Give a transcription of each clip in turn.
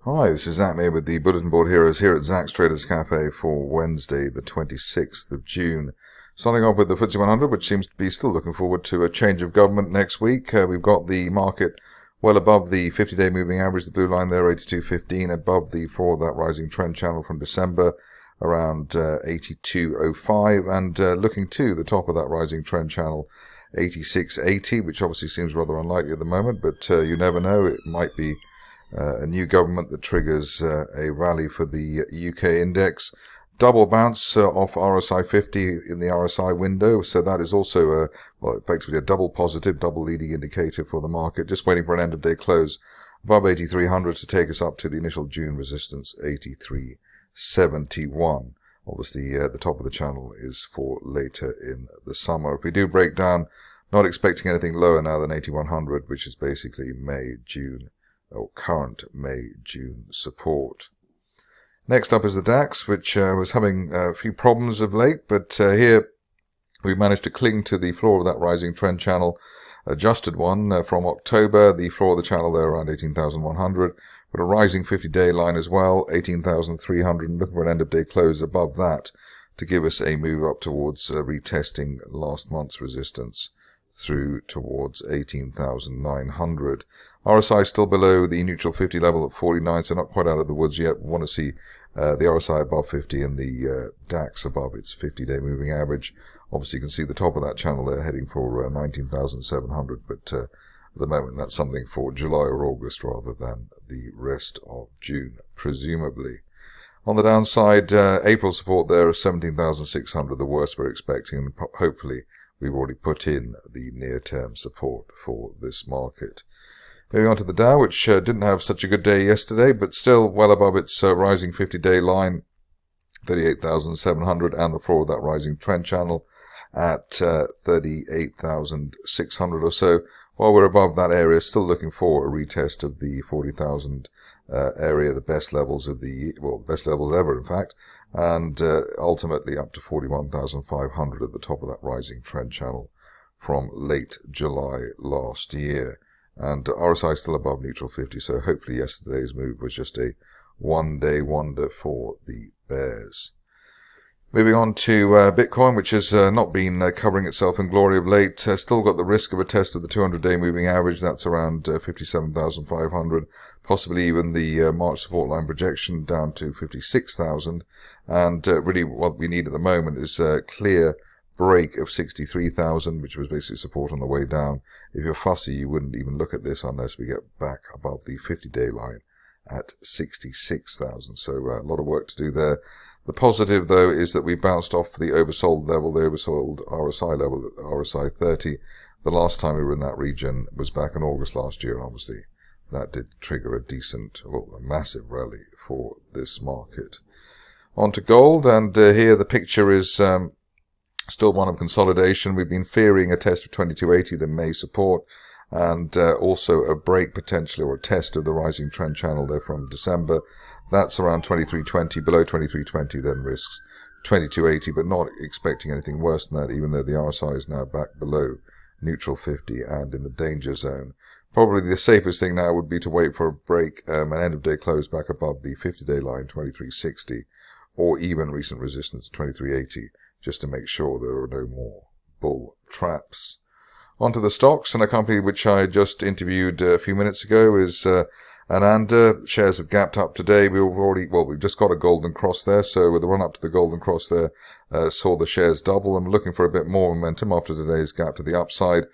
Hi, this is Zach May with the Bulletin Board Heroes here at Zach's Traders Cafe for Wednesday, the 26th of June. Starting off with the FTSE 100, which seems to be still looking forward to a change of government next week. We've got the market well above the 50-day moving average, the blue line there, 82.15, above the floor of that rising trend channel from December, around 82.05, and looking to the top of that rising trend channel, 86.80, which obviously seems rather unlikely at the moment, but you never know. It might be a new government that triggers a rally for the UK index. Double bounce off RSI 50 in the RSI window, so that is also effectively a double positive, double leading indicator for the market. Just waiting for an end of day close above 8300 to take us up to the initial June resistance, 83.71. Obviously, the top of the channel is for later in the summer. If we do break down, not expecting anything lower now than 8100, which is basically May, June, or current May-June support. Next up is the DAX, which was having a few problems of late, but here we managed to cling to the floor of that rising trend channel, adjusted one from October, the floor of the channel there around 18,100, but a rising 50-day line as well, 18,300, and looking for an end-of-day close above that to give us a move up towards retesting last month's resistance through towards 18,900. RSI still below the neutral 50 level at 49, so not quite out of the woods yet. We want to see the RSI above 50 and the DAX above its 50-day moving average. Obviously, you can see the top of that channel there heading for 19,700, but at the moment that's something for July or August rather than the rest of June, presumably. On the downside, April support there is 17,600, the worst we're expecting, and hopefully we've already put in the near-term support for this market. Moving on to the Dow, which didn't have such a good day yesterday, but still well above its rising 50-day line, 38,700, and the floor of that rising trend channel at 38,600 or so. While we're above that area, still looking for a retest of the 40,000 area, the best levels of the best levels ever, in fact, and ultimately up to 41,500 at the top of that rising trend channel from late July last year. And RSI still above neutral 50, so hopefully yesterday's move was just a one-day wonder for the bears. Moving on to Bitcoin, which has not been covering itself in glory of late. Still got the risk of a test of the 200-day moving average. That's around 57,500, possibly even the March support line projection down to 56,000. And really what we need at the moment is a clear break of 63,000, which was basically support on the way down. If you're fussy, you wouldn't even look at this unless we get back above the 50-day line at 66,000. So a lot of work to do there. The positive, though, is that we bounced off the oversold level, the oversold RSI level, RSI 30. The last time we were in that region was back in August last year, and obviously that did trigger a decent, a massive rally for this market. On to gold, and here the picture is still one of consolidation. We've been fearing a test of 2280, the May support, and also a break potentially, or a test of the rising trend channel there from December. That's around 2320, below 2320 then risks 2280, but not expecting anything worse than that, even though the RSI is now back below neutral 50 and in the danger zone. Probably the safest thing now would be to wait for a break, an end of day close back above the 50-day line, 2360, or even recent resistance, 2380, just to make sure there are no more bull traps. Onto the stocks, and a company which I just interviewed a few minutes ago is Ananda. Shares have gapped up today. We've just got a golden cross there, so with the run up to the golden cross there, saw the shares double. I'm looking for a bit more momentum after today's gap to the upside.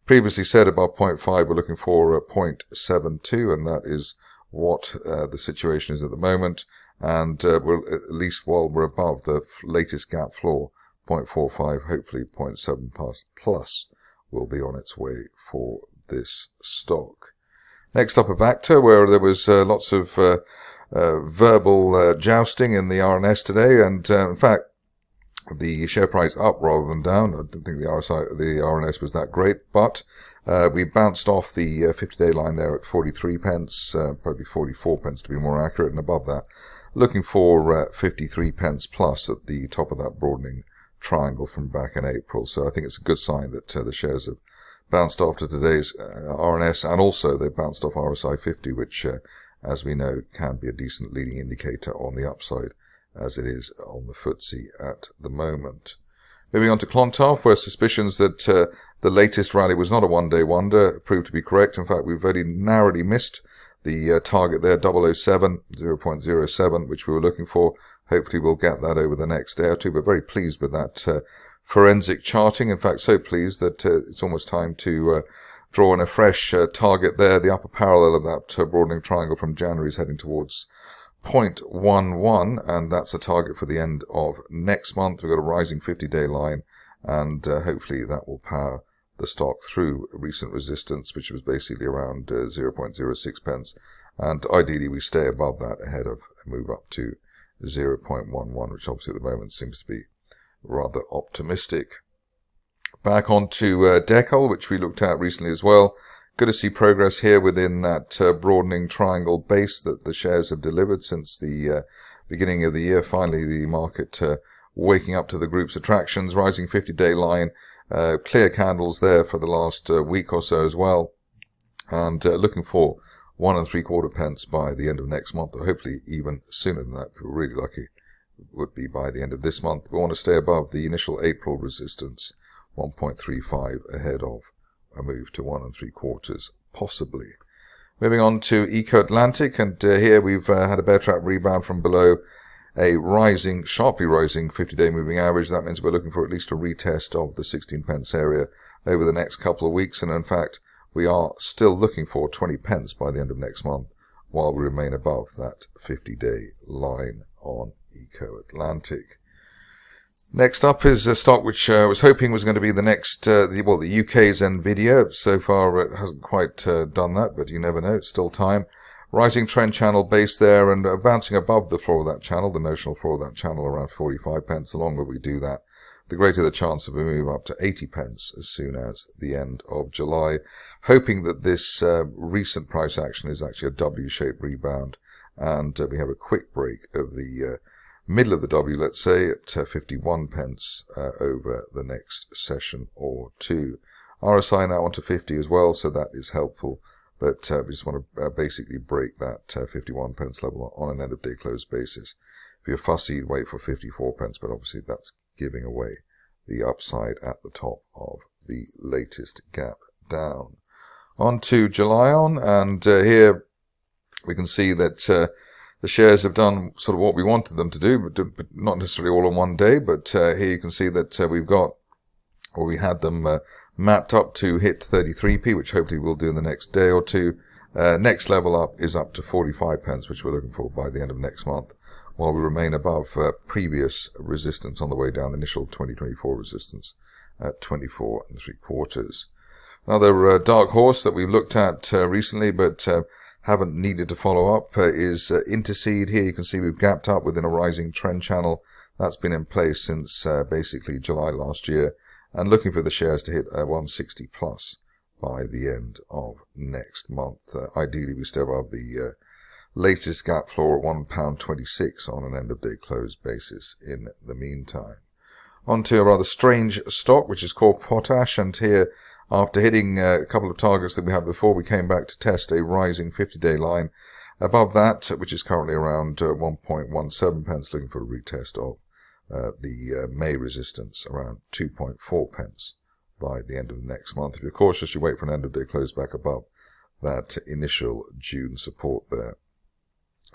Previously said above 0.5, we're looking for 0.72, and that is what the situation is at the moment. And we're, at least while we're above the latest gap floor, 0.45, hopefully 0.7 plus will be on its way for this stock. Next up, Avacta, where there was lots of verbal jousting in the RNS today, and in fact, the share price up rather than down. I didn't think the RNS was that great, but we bounced off the 50-day line there at 43 pence, probably 44 pence to be more accurate, and above that, looking for 53 pence plus at the top of that broadening triangle from back in April. So I think it's a good sign that the shares have bounced after today's RNS, and also they bounced off RSI 50, which as we know, can be a decent leading indicator on the upside, as it is on the FTSE at the moment. Moving on to Clontarf, where suspicions that the latest rally was not a one-day wonder proved to be correct. In fact, we've very narrowly missed the target there, 0.07, which we were looking for. Hopefully we'll get that over the next day or two, but very pleased with that forensic charting. In fact, so pleased that it's almost time to draw in a fresh target there. The upper parallel of that broadening triangle from January is heading towards 0.11, and that's a target for the end of next month. We've got a rising 50-day line, and hopefully that will power the stock through recent resistance, which was basically around 0.06 pence, and ideally we stay above that ahead of a move up to 0.11, which obviously at the moment seems to be rather optimistic. Back on to Dekel, which we looked at recently as well. Good to see progress here within that broadening triangle base that the shares have delivered since the beginning of the year. Finally, the market waking up to the group's attractions, rising 50-day line, clear candles there for the last week or so as well, and looking for 1 3/4 pence by the end of next month, or hopefully even sooner than that. If we're really lucky, it would be by the end of this month. We want to stay above the initial April resistance, 1.35, ahead of a move to 1 3/4, possibly. Moving on to Eco Atlantic, and here we've had a bear trap rebound from below a sharply rising 50-day moving average. That means we're looking for at least a retest of the 16 pence area over the next couple of weeks, and in fact, we are still looking for 20 pence by the end of next month, while we remain above that 50-day line on Eco Atlantic. Next up is a stock which I was hoping was going to be the next, the UK's Nvidia. So far it hasn't quite done that, but you never know, it's still time. Rising trend channel base there, and bouncing above the floor of that channel, the notional floor of that channel, around 45 pence. The longer we do that, the greater the chance of a move up to 80 pence as soon as the end of July. Hoping that this recent price action is actually a W-shaped rebound, and we have a quick break of the middle of the W, let's say, at 51 pence over the next session or two. RSI now onto 50 as well, so that is helpful. But we just want to basically break that 51 pence level on an end of day close basis. If you're fussy, you'd wait for 54 pence, but obviously that's giving away the upside at the top of the latest gap down. On to Gelion, and here we can see that the shares have done sort of what we wanted them to do, but not necessarily all in one day. But here you can see that we had them mapped up to hit 33p, which hopefully we'll do in the next day or two. Next level up is up to 45 pence, which we're looking for by the end of next month, while we remain above previous resistance on the way down, the initial 2024 resistance at 24 3/4. Another dark horse that we've looked at recently, but haven't needed to follow up is Intercede. Here you can see we've gapped up within a rising trend channel. That's been in place since basically July last year, and looking for the shares to hit 160 plus by the end of next month. Ideally, we stay above the latest gap floor at £1.26 on an end of day close basis in the meantime. On to a rather strange stock, which is called Potash, and here, after hitting a couple of targets that we had before, we came back to test a rising 50-day line above that, which is currently around 1.17 pence, looking for a retest of the May resistance around 2.4 pence by the end of next month. If you're cautious, you wait for an end of day close back above that initial June support there,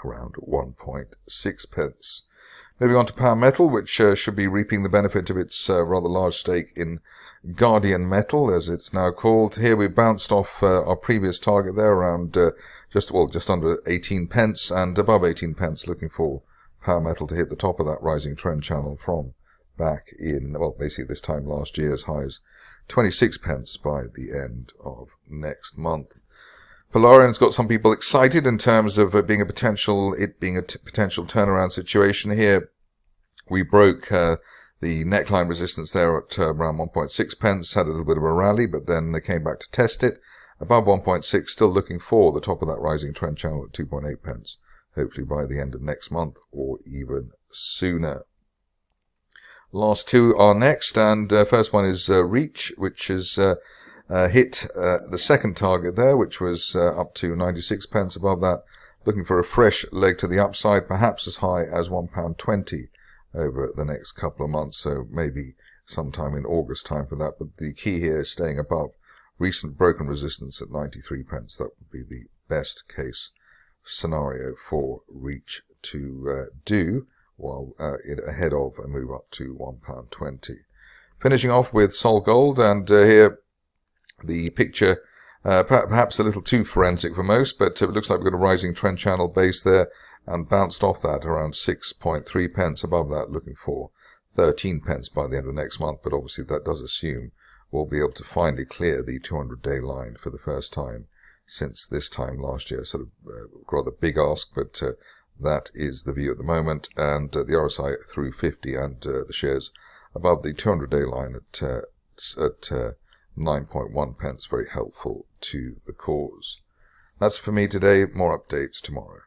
around 1.6 pence. Moving on to Power Metal, which should be reaping the benefit of its rather large stake in Guardian Metal, as it's now called. Here we bounced off our previous target there, around just under 18 pence, and above 18 pence, looking for Power Metal to hit the top of that rising trend channel from back in, well, basically this time last year, as high as 26 pence by the end of next month. Polarean's got some people excited in terms of being a potential turnaround situation here. We broke the neckline resistance there at around 1.6 pence, had a little bit of a rally, but then they came back to test it. Above 1.6, still looking for the top of that rising trend channel at 2.8 pence, hopefully by the end of next month or even sooner. Last two are next, and first one is Reach, which is hit the second target there, which was up to 96 pence. Above that, looking for a fresh leg to the upside, perhaps as high as £1.20 over the next couple of months, so maybe sometime in August time for that. But the key here is staying above recent broken resistance at 93 pence. That would be the best case scenario for Reach to do while ahead of a move up to £1.20. Finishing off with SolGold, and here the picture perhaps a little too forensic for most, but it looks like we've got a rising trend channel base there and bounced off that around 6.3 pence. Above that, looking for 13 pence by the end of next month, but obviously that does assume we'll be able to finally clear the 200-day line for the first time since this time last year. Sort of rather big ask, but that is the view at the moment. And the RSI through 50 and the shares above the 200-day line at 9.1 pence, very helpful to the cause. That's for me today. More updates tomorrow.